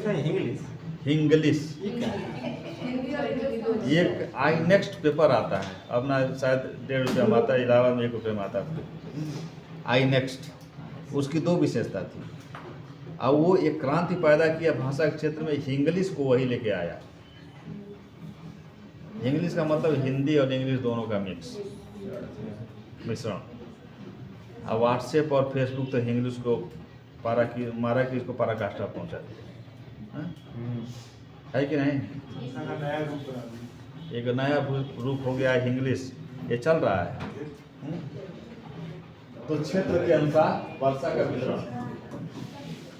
नहीं, इंग्लिश। एक आई नेक्स्ट पेपर आता है, अब ना शायद 1.5 रुपये में आता है, इलाहाबाद में 1 रुपये में आता है। आई नेक्स्ट, उसकी 2 विशेषता थी। अब वो एक क्रांति पैदा किया भाषा के क्षेत्र में, इंग्लिश को वही लेके आया। इंग्लिश का मतलब हिंदी और इंग्लिश दोनों का मिश्रण। अब व्हाट्सएप और फेसबुक तो इंग्लिश को मारा कि इसको पराकाष्ठा पहुंचा दिया, है कि नहीं। नया रूप बना दिया। एक नया रूप हो गया है इंग्लिश, ये चल रहा है। तो क्षेत्र के अनुसार वर्षा का वितरण,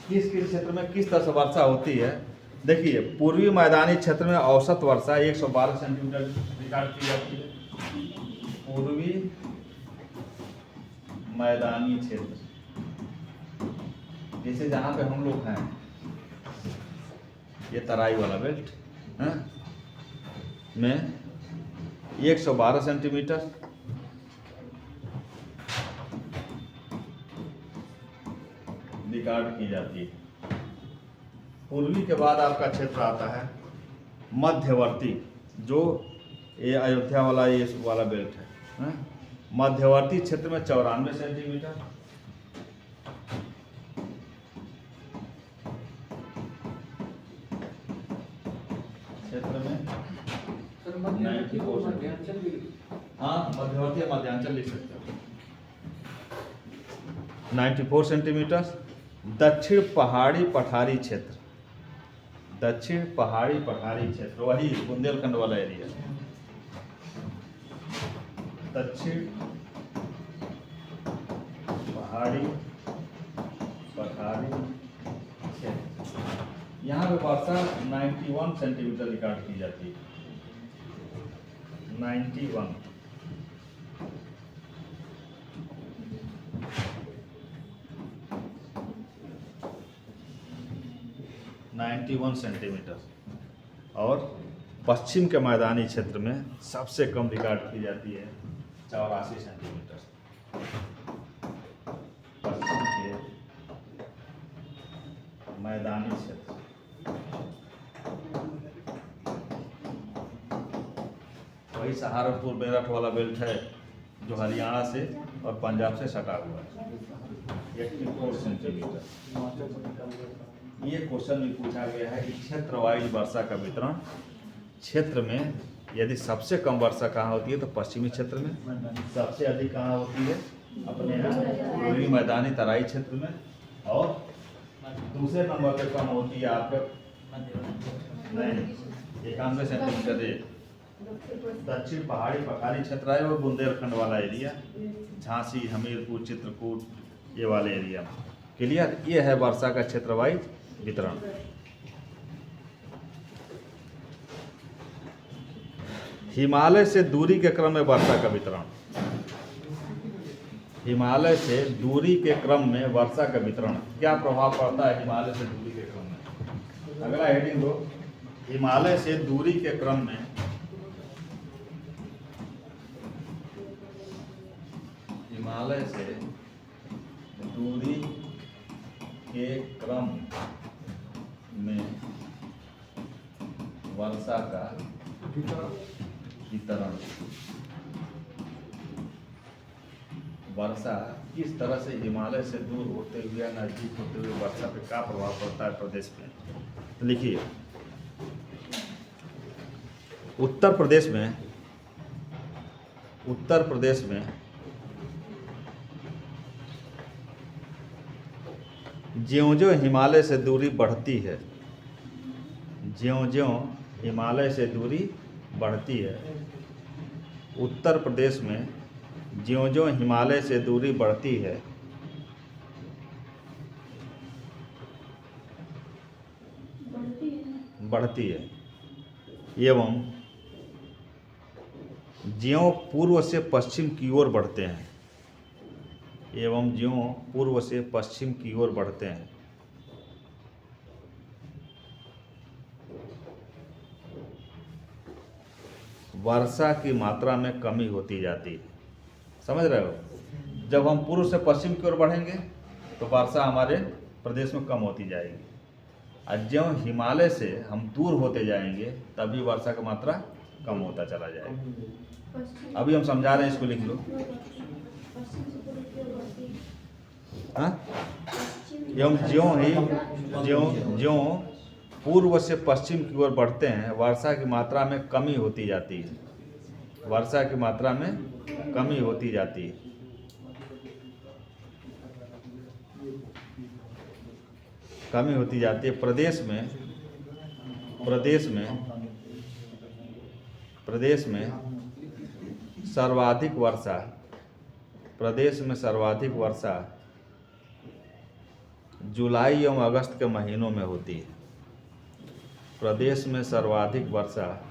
किस किस क्षेत्र में किस तरह से वर्षा होती है। देखिए, पूर्वी मैदानी क्षेत्र में औसत वर्षा 112 सेंटीमीटर रिकॉर्ड की जाती है। पूर्वी मैदानी क्षेत्र, जैसे जहाँ पे हम लोग हैं, ये तराई वाला बेल्ट है, में 112 सेंटीमीटर रिकॉर्ड की जाती है। पूर्वी के बाद आपका क्षेत्र आता है मध्यवर्ती, जो ये अयोध्या वाला, ये वाला बेल्ट है। मध्यवर्ती क्षेत्र में 94 सेंटीमीटर, क्षेत्र में सर मध्यांचल भी, हाँ मध्यवर्ती मध्यांचल लिख सकते हो, 94 सेंटीमीटर। दक्षिण पहाड़ी पठारी क्षेत्र, दक्षिण पहाड़ी पठारी क्षेत्र, वही बुंदेलखंड वाला एरिया, दक्षिण पहाड़ी पठारी क्षेत्र। यहाँ पे वर्षा 91 सेंटीमीटर रिकॉर्ड की जाती है, 91। सेंटीमीटर। और पश्चिम के मैदानी क्षेत्र में सबसे कम रिकॉर्ड की जाती है 84 सेंटीमीटर। पश्चिम के मैदानी क्षेत्र, वही सहारनपुर मेरठ वाला बेल्ट है जो हरियाणा से और पंजाब से सटा हुआ है, 84 सेंटीमीटर। ये क्वेश्चन भी पूछा गया है कि क्षेत्र वाइज वर्षा का वितरण। क्षेत्र में यदि सबसे कम वर्षा कहाँ होती है, तो पश्चिमी क्षेत्र में। सबसे अधिक कहाँ होती है, अपने यहाँ पूर्वी मैदानी तराई क्षेत्र में। और दूसरे नंबर पे कम होती है आपका 91 सेंटीमीटर दक्षिण पहाड़ी पठारी क्षेत्र है, वो बुंदेलखंड वाला एरिया, झांसी, हमीरपुर, चित्रकूट, ये वाले एरिया। क्लियर, ये है वर्षा का क्षेत्र वाइज वितरण। हिमालय से दूरी के क्रम में वर्षा का वितरण, हिमालय से दूरी के क्रम में वर्षा का वितरण, क्या प्रभाव पड़ता है हिमालय से दूरी के क्रम में। अगला हेडिंग दो, हिमालय से दूरी के क्रम में हिमालय से दूरी के क्रम में वर्षा का वितरण। वर्षा किस तरह से हिमालय से दूर होते हुए या नजदीक होते हुए वर्षा पे क्या प्रभाव पड़ता है प्रदेश में। तो लिखिए, उत्तर प्रदेश में ज्यों-ज्यों हिमालय से दूरी बढ़ती है, ज्यों-ज्यों हिमालय से दूरी बढ़ती है, उत्तर प्रदेश में ज्यों-ज्यों हिमालय से दूरी बढ़ती है, एवं ज्यों पूर्व से पश्चिम की ओर बढ़ते हैं, वर्षा की मात्रा में कमी होती जाती है। समझ रहे हो? जब हम पूर्व से पश्चिम की ओर बढ़ेंगे तो वर्षा हमारे प्रदेश में कम होती जाएगी, और ज्यों हिमालय से हम दूर होते जाएंगे तभी वर्षा की मात्रा कम होता चला जाएगा। अभी हम समझा रहे हैं, इसको लिख लो। हाँ, एवं ज्यों पूर्व से पश्चिम की ओर बढ़ते हैं, वर्षा की मात्रा में कमी होती जाती है, प्रदेश में सर्वाधिक वर्षा जुलाई एवं अगस्त के महीनों में होती है। प्रदेश में सर्वाधिक वर्षा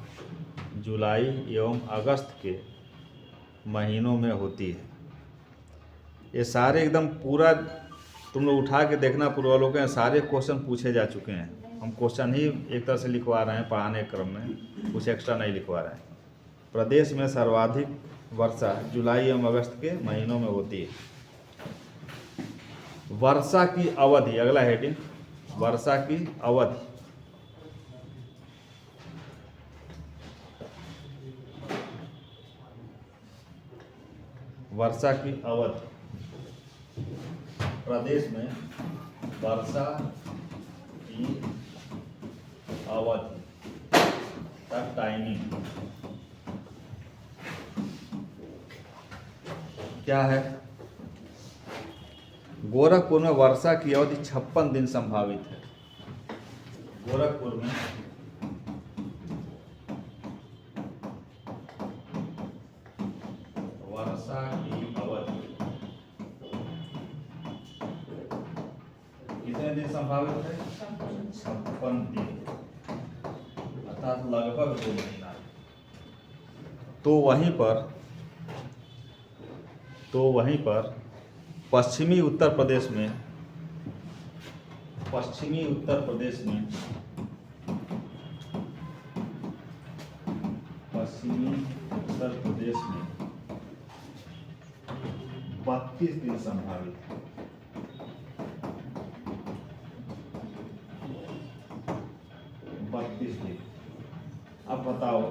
जुलाई एवं अगस्त के महीनों में होती है। ये सारे एकदम पूरा तुम लोग उठा के देखना, पूर्व लोगों के सारे क्वेश्चन पूछे जा चुके हैं। हम क्वेश्चन ही एक तरह से लिखवा रहे हैं पढ़ाने क्रम में, कुछ एक्स्ट्रा नहीं लिखवा रहे हैं। प्रदेश में सर्वाधिक वर्षा जुलाई एवं अगस्त के महीनों में होती है। वर्षा की अवधि, अगला हेडिंग, वर्षा की अवधि। वर्षा की अवधि, प्रदेश में वर्षा की अवधि का टाइमिंग क्या है? गोरखपुर में वर्षा की अवधि 56 दिन संभावित है। गोरखपुर में वर्षा की अवधि कितने दिन संभावित है? 56 दिन, अर्थात लगभग 2 महीना। तो वहीं पर पश्चिमी उत्तर प्रदेश में उत्तर प्रदेश में 32 दिन संभावित है। 32 दिन। अब बताओ,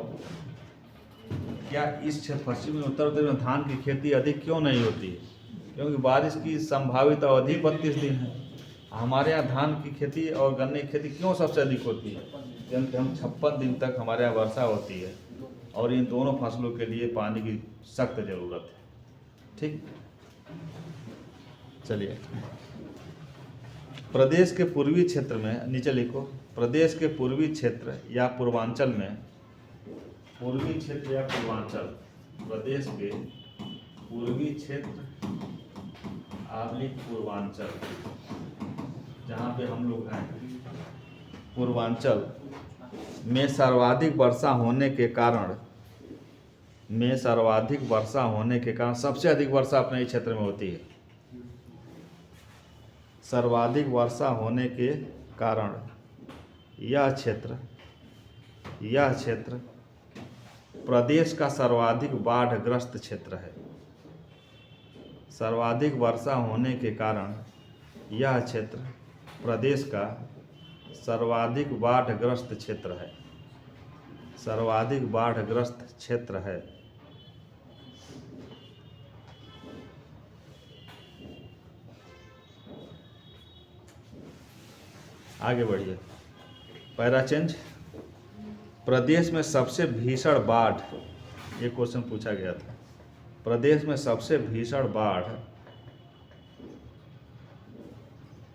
क्या इस क्षेत्र पश्चिमी उत्तर प्रदेश में धान की खेती अधिक क्यों नहीं होती है? क्योंकि बारिश की संभावित अवधि 32 दिन है। हमारे यहाँ धान की खेती और गन्ने की खेती क्यों सबसे अधिक होती है? क्योंकि हम 56 दिन तक हमारे यहाँ वर्षा होती है और इन दोनों फसलों के लिए पानी की सख्त ज़रूरत है। ठीक, चलिए। प्रदेश के पूर्वी क्षेत्र में, नीचे लिखो, प्रदेश के पूर्वी क्षेत्र या पूर्वांचल में, प्रदेश के पूर्वी क्षेत्र पूर्वांचल, जहाँ पे हम लोग हैं, पूर्वांचल में सर्वाधिक वर्षा होने के कारण सबसे अधिक वर्षा अपने ही क्षेत्र में होती है। सर्वाधिक वर्षा होने के कारण यह क्षेत्र प्रदेश का सर्वाधिक बाढ़ग्रस्त क्षेत्र है। सर्वाधिक वर्षा होने के कारण यह क्षेत्र प्रदेश का सर्वाधिक बाढ़ग्रस्त क्षेत्र है। सर्वाधिक बाढ़ग्रस्त क्षेत्र है। आगे बढ़िए। Para change. प्रदेश में सबसे भीषण बाढ़, ये क्वेश्चन पूछा गया था। प्रदेश में सबसे भीषण बाढ़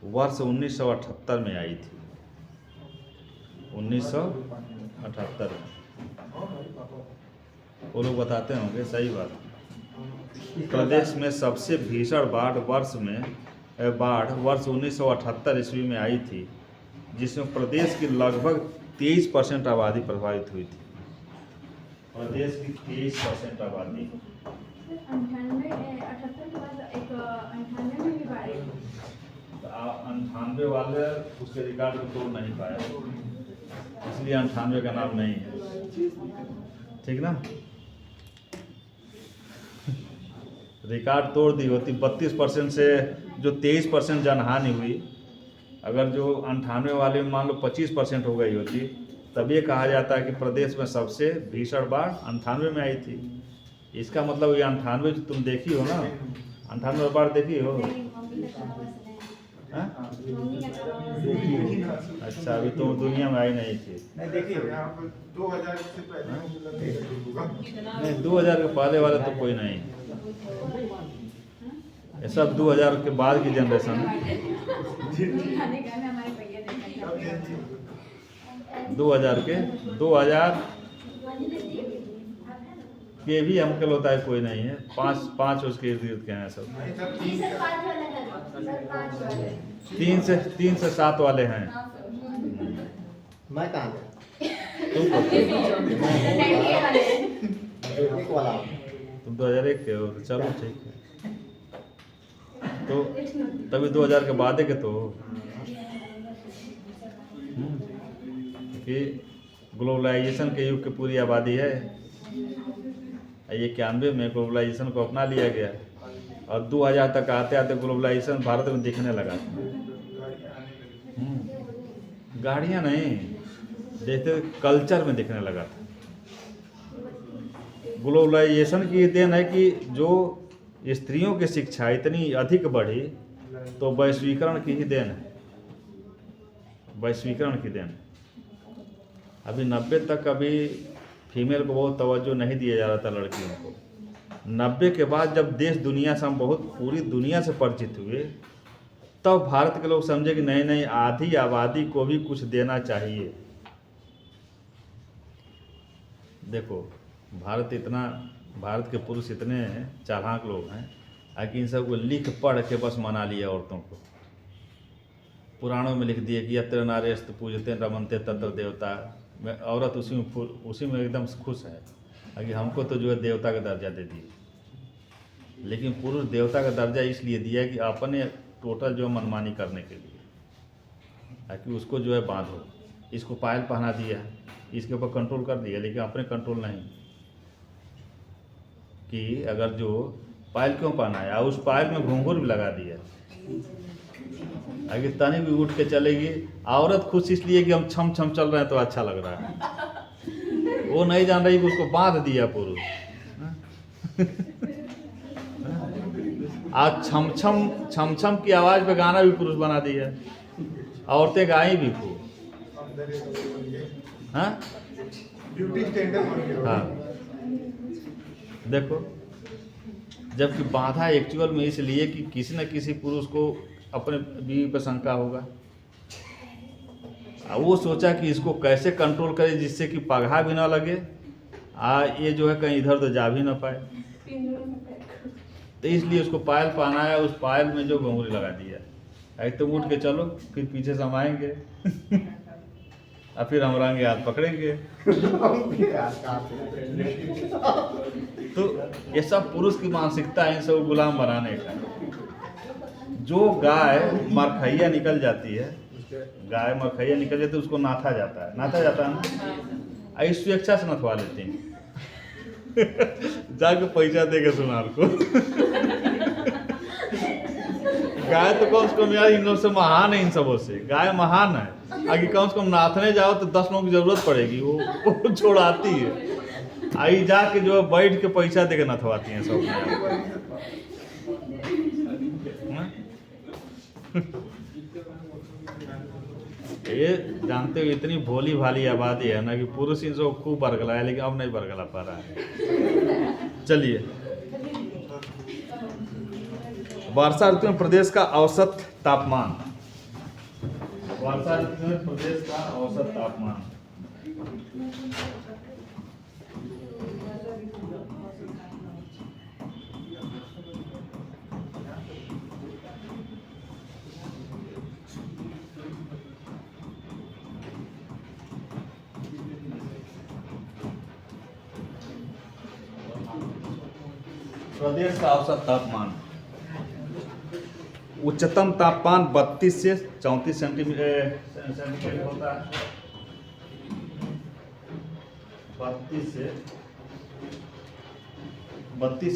वर्ष 1978 में आई थी। 1978 में। वो लोग बताते होंगे, सही बात। प्रदेश में सबसे भीषण बाढ़ वर्ष 1978 ईस्वी में आई थी, जिसमें प्रदेश की लगभग 23% आबादी प्रभावित हुई थी। प्रदेश की 23% आबादी। 98 वाले उसके रिकॉर्ड को तोड़ नहीं पाए, इसलिए 98 का नाम नहीं है। ठीक ना? रिकॉर्ड तोड़ दी होती। 32% से जो 23% जनहानि हुई, अगर जो 98 वाले में मान लो 25% हो गई होती, तब ये कहा जाता है कि प्रदेश में सबसे भीषण बाढ़ 98 में आई थी। इसका मतलब ये 98 जो तुम देखी हो ना, 98 बाढ़ देखी हो? हाँ? अच्छा, अभी तो दुनिया में आई नहीं थी। नहीं देखिए, यहाँ पर 2000 से पहले नहीं, 2000 के पहले वाले तो कोई नहीं, ये सब 2000 के बाद की जनरेशन है। 2000 के भी हमके होता है, कोई नहीं है। पाँच उसके इर्द गिर्द के हैं सब। 3 से 7 वाले हैं। मैं कहाँ गया? तुम 2001 के हो, तो चलो ठीक है। तो तभी 2000 के बाद के तो कि ग्लोबलाइजेशन के युग की पूरी आबादी है। ये 91 में ग्लोबलाइजेशन को अपना लिया गया, और 2000 तक आते आते ग्लोबलाइजेशन भारत में दिखने लगा। गाड़ियाँ नहीं देखते, कल्चर में दिखने लगा था। ग्लोबलाइजेशन की देन है कि जो स्त्रियों की शिक्षा इतनी अधिक बढ़ी, तो वैश्वीकरण की ही देन है। वैश्वीकरण की देन। अभी 90 तक अभी फीमेल को बहुत तवज्जो नहीं दिया जा रहा था, लड़कियों को। 90 के बाद जब देश दुनिया से हम बहुत पूरी दुनिया से परिचित हुए, तब भारत के लोग समझे कि नहीं नहीं, आधी आबादी को भी कुछ देना चाहिए। देखो, भारत के पुरुष इतने चालाक लोग हैं कि इन सब को लिख पढ़ के बस मना लिया औरतों को। पुराणों में लिख दिए कि यत्र नारेस्तु पूजते रमन्ते तत्र देवता। औरत उसी में एकदम खुश है कि हमको तो जो है देवता का दर्जा दे दिए। लेकिन पुरुष देवता का दर्जा इसलिए दिया है कि अपने टोटल जो मनमानी करने के लिए, ताकि उसको जो है बांधो। इसको पायल पहना दिया, इसके ऊपर कंट्रोल कर दिया, लेकिन अपने कंट्रोल नहीं। कि अगर जो पायल क्यों पहना है, उस पायल में घुंघरू भी लगा दिया, अगर तनी भी उठ के चलेगी। औरत खुश इसलिए कि हम छम छम चल रहे हैं तो अच्छा लग रहा है, वो नहीं जान रही कि उसको बांध दिया पुरुष। आज छम छम की आवाज पे गाना भी पुरुष बना दिया, औरतें गाई भी खूब। हाँ ब्यूटी स्टैंडर्ड बन गया। हाँ, देखो, जबकि बाधा एक्चुअल में इसलिए कि किसी न किसी पुरुष को अपने बीवी पर शंका होगा। वो सोचा कि इसको कैसे कंट्रोल करे जिससे कि पगहा भी ना लगे, ये जो है कहीं इधर तो जा भी ना पाए। तो इसलिए उसको पायल पहनाया, उस पायल में जो घुंघरू लगा दिया। एक तो उठ के चलो, फिर पीछे समाएंगे और फिर हम रंगे हाथ पकड़ेंगे। तो ये सब पुरुष की मानसिकता है, इन सब गुलाम बनाने का। जो गाय मरखैया निकल जाती है, उसको नाथा जाता है ना, इस स्वेच्छा से नथवा लेते हैं। जाके पैसा दे के सुनार को। गाय तो कम से कम यार इन लोग से महान है, इन सबों से गाय महान है। आगे कम से कम नाथने जाओ तो 10 लोगों की जरूरत पड़ेगी, वो छोड़ाती है। आई जाके जो बैठ के पैसा दे के नथवाती हैं सब। हाँ? ये जानते हो इतनी भोली भाली आबादी है ना कि पुरुष इनको खूब बरगला है, लेकिन अब नहीं बरगला पा रहा है। चलिए, वर्षा ऋतु में प्रदेश का औसत तापमान। वर्षा ऋतु में प्रदेश का औसत तापमान प्रदेश का औसत तापमान। उच्चतम तापमान 32 से 34 सेंटीग्रेड होता है। 32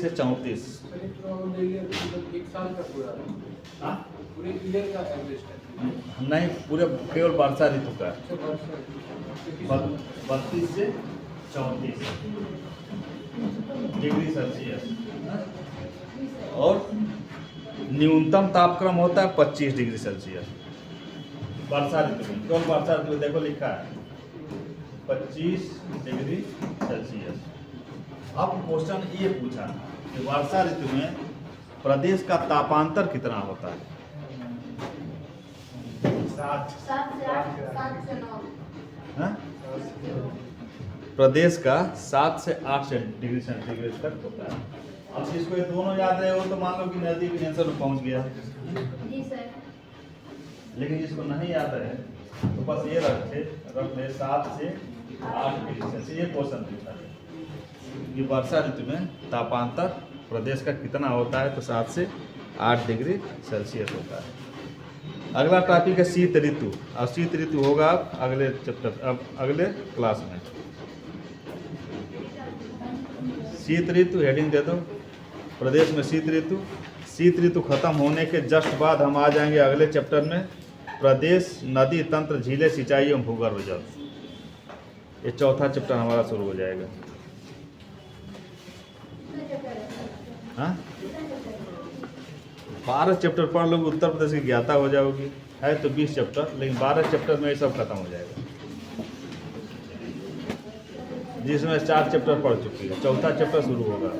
से 34। एक साल का पूरा हाँ? पूरे ईयर का एवरेज है। नहीं, पूरे केवल वर्षा ऋतु का। अच्छा, 32 से 34 डिग्री सेल्सियस। और न्यूनतम तापक्रम होता है 25 डिग्री सेल्सियस वर्षा ऋतु में। केवल वर्षा ऋतु में देखो लिखा है 25 डिग्री सेल्सियस। अब क्वेश्चन ये पूछा कि वर्षा ऋतु में प्रदेश का तापांतर कितना होता है? 7 से 9। हाँ? प्रदेश का 7 से 8 डिग्री सेंटीग्रेड तक होता है। अब इसको ये दोनों याद रहे हो तो मान लो कि नजदीक के आंसर में पहुंच गया। जी सर। लेकिन जिसको नहीं याद है तो बस ये रख ले 7 से 8 डिग्री सेल्सियस। ये क्वेश्चन पूछा है कि वर्षा ऋतु में तापांतर प्रदेश का कितना होता है, तो 7 से 8 डिग्री सेल्सियस होता है। अगला टॉपिक है शीत ऋतु। और शीत ऋतु होगा अगले चैप्टर, अब अगले क्लास में। शीत ऋतु हेडिंग दे दो, प्रदेश में शीत ऋतु। शीत ऋतु खत्म होने के जस्ट बाद हम आ जाएंगे अगले चैप्टर में प्रदेश, नदी तंत्र, झीलें, सिंचाई एवं भूगर्भ जल। ये चौथा चैप्टर हमारा शुरू हो जाएगा। हाँ, 12 चैप्टर पढ़ लोगे उत्तर प्रदेश की ज्ञाता हो जाओगी। है तो 20 चैप्टर, लेकिन 12 चैप्टर में ये सब खत्म हो जाएगा, जिसमें 4 चैप्टर पढ़ चुकी है। चौथा चैप्टर शुरू होगा।